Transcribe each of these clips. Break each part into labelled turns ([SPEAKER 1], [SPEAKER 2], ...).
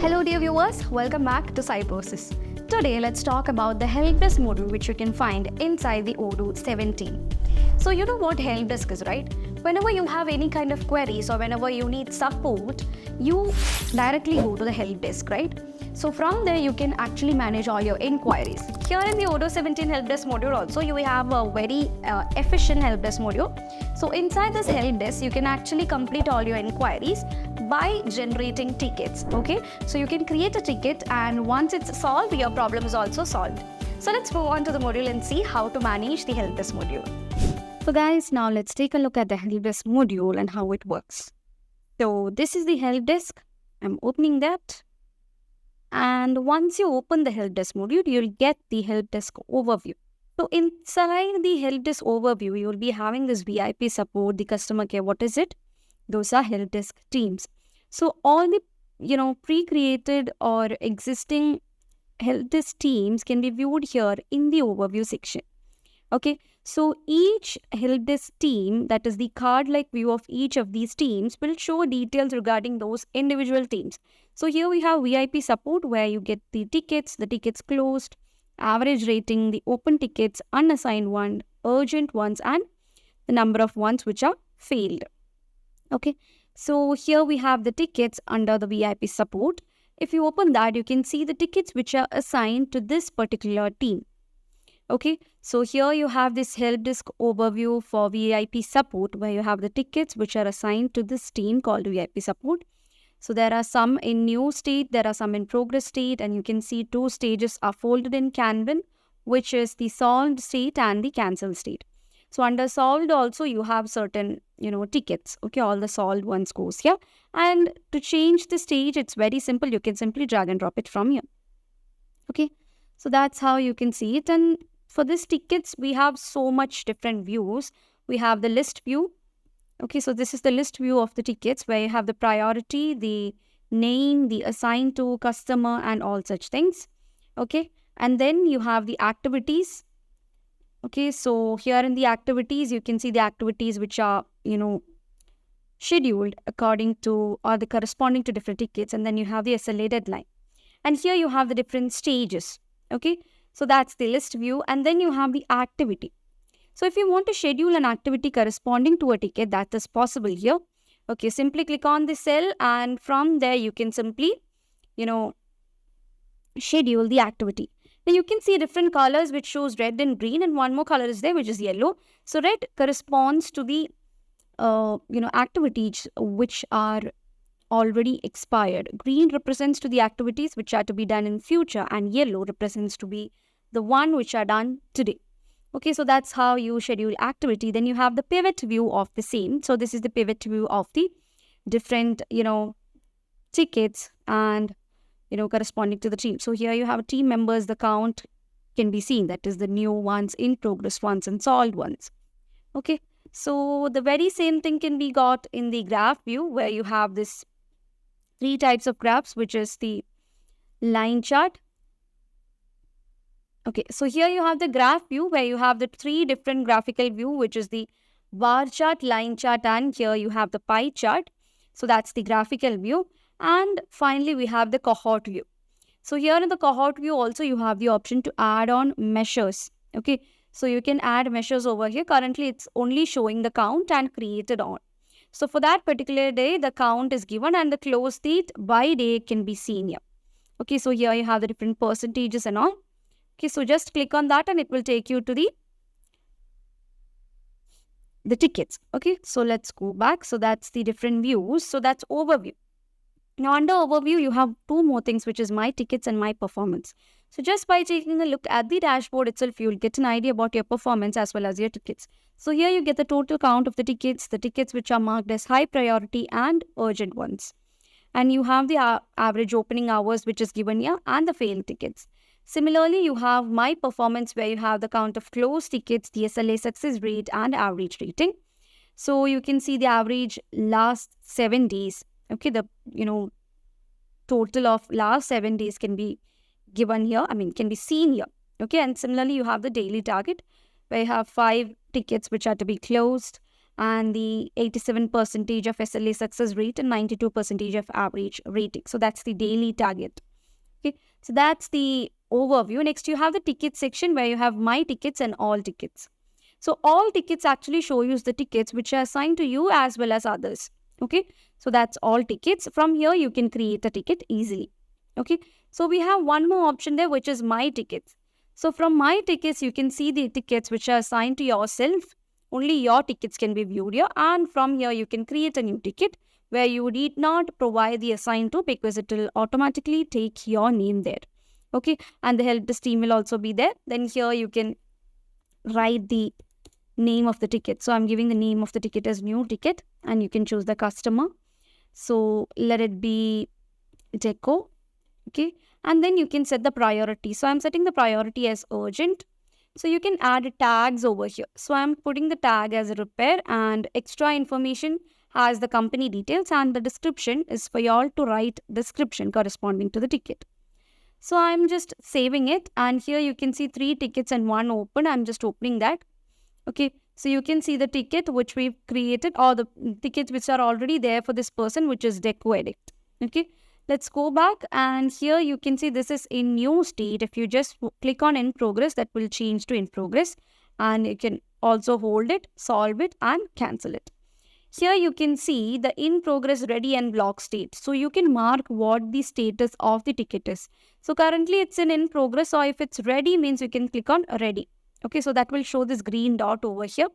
[SPEAKER 1] Hello dear viewers, welcome back to Cybrosys. Today let's talk about the Helpdesk module which you can find inside the Odoo 17. So you know what Helpdesk is, right? Whenever you have any kind of queries or whenever you need support, you directly go to the Helpdesk, right? So from there you can actually manage all your inquiries. Here in the Odoo 17 Helpdesk module also you have a very efficient Helpdesk module. So inside this Helpdesk you can actually complete all your inquiries by generating tickets, okay? So you can create a ticket and once it's solved, your problem is also solved. So let's move on to the module and see how to manage the Helpdesk module. So guys, now let's take a look at the Helpdesk module and how it works. So this is the Helpdesk. I'm opening that. And once you open the Helpdesk module, you'll get the Helpdesk overview. So inside the Helpdesk overview, you'll be having this VIP support, the customer care. What is it? Those are Helpdesk teams. So all the pre-created or existing Helpdesk teams can be viewed here in the overview section. Okay, so each Helpdesk team, that is the card-like view of each of these teams, will show details regarding those individual teams. So here we have VIP support where you get the tickets closed, average rating, the open tickets, unassigned one, urgent ones, and the number of ones which are failed. Okay, so here we have the tickets under the VIP support. If you open that, you can see the tickets which are assigned to this particular team. Okay, so here you have this Helpdesk overview for VIP support where you have the tickets which are assigned to this team called VIP support. So there are some in new state, there are some in progress state, and you can see two stages are folded in Kanban, which is the solved state and the cancelled state. So under solved also you have certain, tickets. Okay, all the solved ones goes here. And to change the stage, it's very simple. You can simply drag and drop it from here. Okay, so that's how you can see it. And for this tickets, we have so much different views. We have the list view. Okay, so this is the list view of the tickets where you have the priority, the name, the assigned to customer and all such things. Okay, and then you have the activities. Okay, so here in the activities, you can see the activities which are, scheduled according to or the corresponding to different tickets. And then you have the SLA deadline. And here you have the different stages. Okay, so that's the list view. And then you have the activity. So if you want to schedule an activity corresponding to a ticket, that is possible here. Okay, simply click on the cell and from there you can simply, schedule the activity. Then you can see different colors which shows red and green, and one more color is there which is yellow. So red corresponds to the activities which are already expired. Green represents to the activities which are to be done in future, and yellow represents to be the one which are done today. Okay, so that's how you schedule activity. Then you have the pivot view of the same. So this is the pivot view of the different, tickets and corresponding to the team. So here you have team members, the count can be seen. That is the new ones, in progress ones, and solved ones. Okay, so the very same thing can be got in the graph view where you have this three types of graphs, which is the line chart. Okay, so here you have the graph view where you have the three different graphical view, which is the bar chart, line chart, and here you have the pie chart. So that's the graphical view. And finally, we have the cohort view. So here in the cohort view also you have the option to add on measures. Okay, so you can add measures over here. Currently, it's only showing the count and created on. So for that particular day, the count is given and the close date by day can be seen here. Okay, so here you have the different percentages and all. Okay, so just click on that and it will take you to the tickets. Okay, so let's go back. So that's the different views. So that's overview. Now under overview, you have two more things, which is my tickets and my performance. So just by taking a look at the dashboard itself, you'll get an idea about your performance as well as your tickets. So here you get the total count of the tickets which are marked as high priority and urgent ones. And you have the average opening hours, which is given here, and the failed tickets. Similarly, you have my performance where you have the count of closed tickets, the SLA success rate, and average rating. So you can see the average last 7 days. Okay, the total of last 7 days can be given here. Can be seen here. Okay, and similarly you have the daily target where you have 5 tickets which are to be closed, and the 87% of SLA success rate and 92% of average rating. So that's the daily target. Okay, so that's the overview. Next, you have the ticket section where you have my tickets and all tickets. So all tickets actually show you the tickets which are assigned to you as well as others. Okay, so that's all tickets. From here, you can create a ticket easily. Okay, so we have one more option there, which is my tickets. So from my tickets, you can see the tickets which are assigned to yourself. Only your tickets can be viewed here, and from here you can create a new ticket where you need not provide the assigned to, because it will automatically take your name there. Okay, and the help desk team will also be there. Then here you can write the name of the ticket. So I'm giving the name of the ticket as new ticket, and you can choose the customer. So let it be Deco. Okay, and then you can set the priority. So I'm setting the priority as urgent. So you can add tags over here. So I'm putting the tag as a repair, and extra information has the company details, and the description is for y'all to write description corresponding to the ticket. So I'm just saving it, and here you can see 3 tickets and 1 open. I'm just opening that. Okay, so you can see the ticket which we've created, or the tickets which are already there for this person, which is Deco Edit. Okay, let's go back, and here you can see this is in new state. If you just click on in progress, that will change to in progress, and you can also hold it, solve it, and cancel it. Here you can see the in progress ready and block state. So you can mark what the status of the ticket is. So currently it's in progress, or if it's ready means you can click on ready. Okay, so that will show this green dot over here.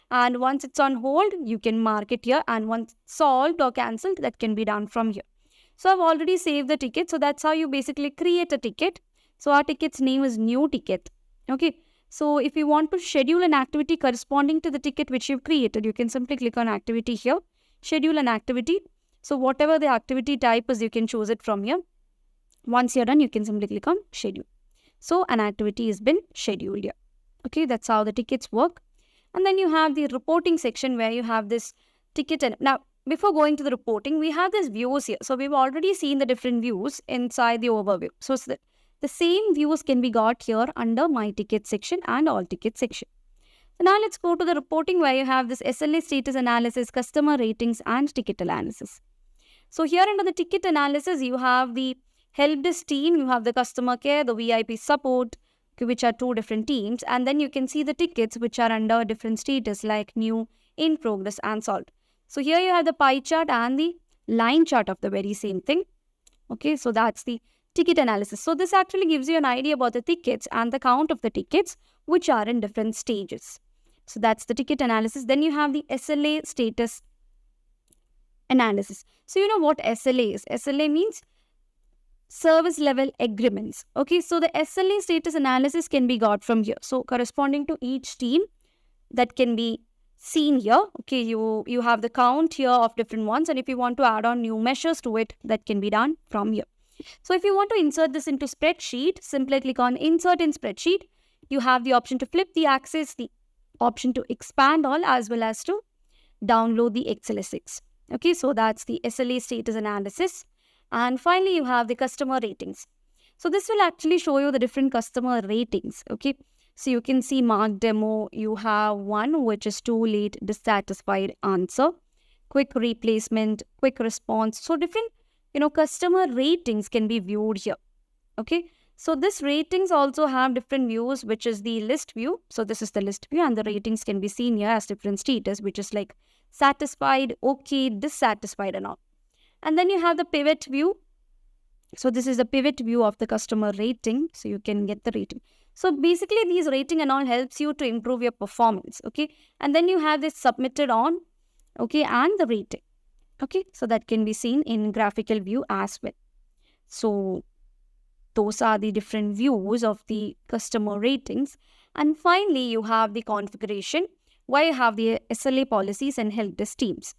[SPEAKER 1] And once it's on hold, you can mark it here, and once solved or cancelled, that can be done from here. So I've already saved the ticket. So that's how you basically create a ticket. So our ticket's name is new ticket. Okay. So if you want to schedule an activity corresponding to the ticket which you've created, you can simply click on activity here, schedule an activity. So whatever the activity type is, you can choose it from here. Once you're done, you can simply click on schedule. So an activity has been scheduled here. Okay, that's how the tickets work. And then you have the reporting section where you have this ticket. And now, before going to the reporting, we have this views here. So we've already seen the different views inside the overview. So the same views can be got here under my ticket section and all ticket section. So now let's go to the reporting where you have this SLA status analysis, customer ratings, and ticket analysis. So here under the ticket analysis, you have the help desk team, you have the customer care, the VIP support, which are 2 different teams. And then you can see the tickets which are under different status like new, in progress, and solved. So here you have the pie chart and the line chart of the very same thing. Okay, so that's the ticket analysis. So this actually gives you an idea about the tickets and the count of the tickets which are in different stages. So that's the ticket analysis. Then you have the SLA status analysis. So you know what SLA is. SLA means service level agreements. Okay, so the SLA status analysis can be got from here. So corresponding to each team, that can be seen here. Okay, you have the count here of different ones, and if you want to add on new measures to it, that can be done from here. So if you want to insert this into spreadsheet, simply click on insert in spreadsheet. You have the option to flip the axis, the option to expand all, as well as to download the XLSX. Okay, so that's the SLA status analysis. And finally, you have the customer ratings. So this will actually show you the different customer ratings. Okay, so you can see mark demo. You have one which is too late, dissatisfied answer, quick replacement, quick response. So different customer ratings can be viewed here. Okay, so this ratings also have different views, which is the list view. So this is the list view, and the ratings can be seen here as different status, which is like satisfied, okay, dissatisfied, and all. And then you have the pivot view. So this is the pivot view of the customer rating. So you can get the rating. So basically these rating and all helps you to improve your performance. Okay, and then you have this submitted on, okay, and the rating. Okay, so that can be seen in graphical view as well. So those are the different views of the customer ratings. And finally, you have the configuration, where you have the SLA policies and help desk teams.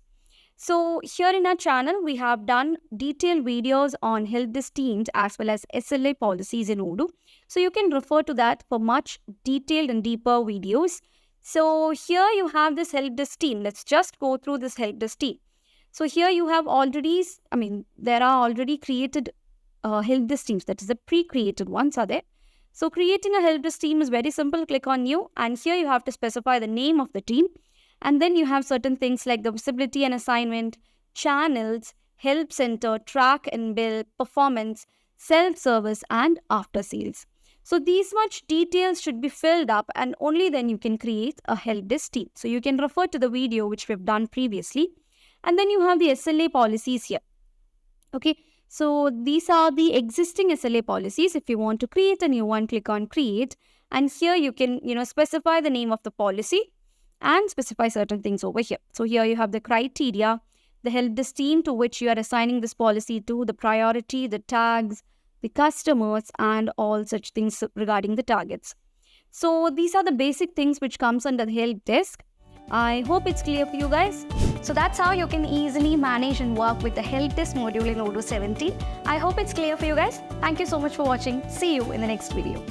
[SPEAKER 1] So here in our channel, we have done detailed videos on help desk teams as well as SLA policies in Odoo. So you can refer to that for much detailed and deeper videos. So here you have this help desk team. Let's just go through this help desk team. So here you have already, there are already created help desk teams. That is the pre-created ones are there. So creating a help desk team is very simple. Click on new, and here you have to specify the name of the team. And then you have certain things like the visibility and assignment, channels, help center, track and bill, performance, self-service, and after sales. So these much details should be filled up, and only then you can create a help desk team. So you can refer to the video which we've done previously. And then you have the SLA policies here. Okay, so these are the existing SLA policies. If you want to create a new one, click on create. And here you can, specify the name of the policy and specify certain things over here. So here you have the criteria, the help desk team to which you are assigning this policy to, the priority, the tags, the customers, and all such things regarding the targets. So these are the basic things which comes under the help desk. I hope it's clear for you guys. So that's how you can easily manage and work with the help desk module in Odoo 17. I hope it's clear for you guys. Thank you so much for watching. See you in the next video.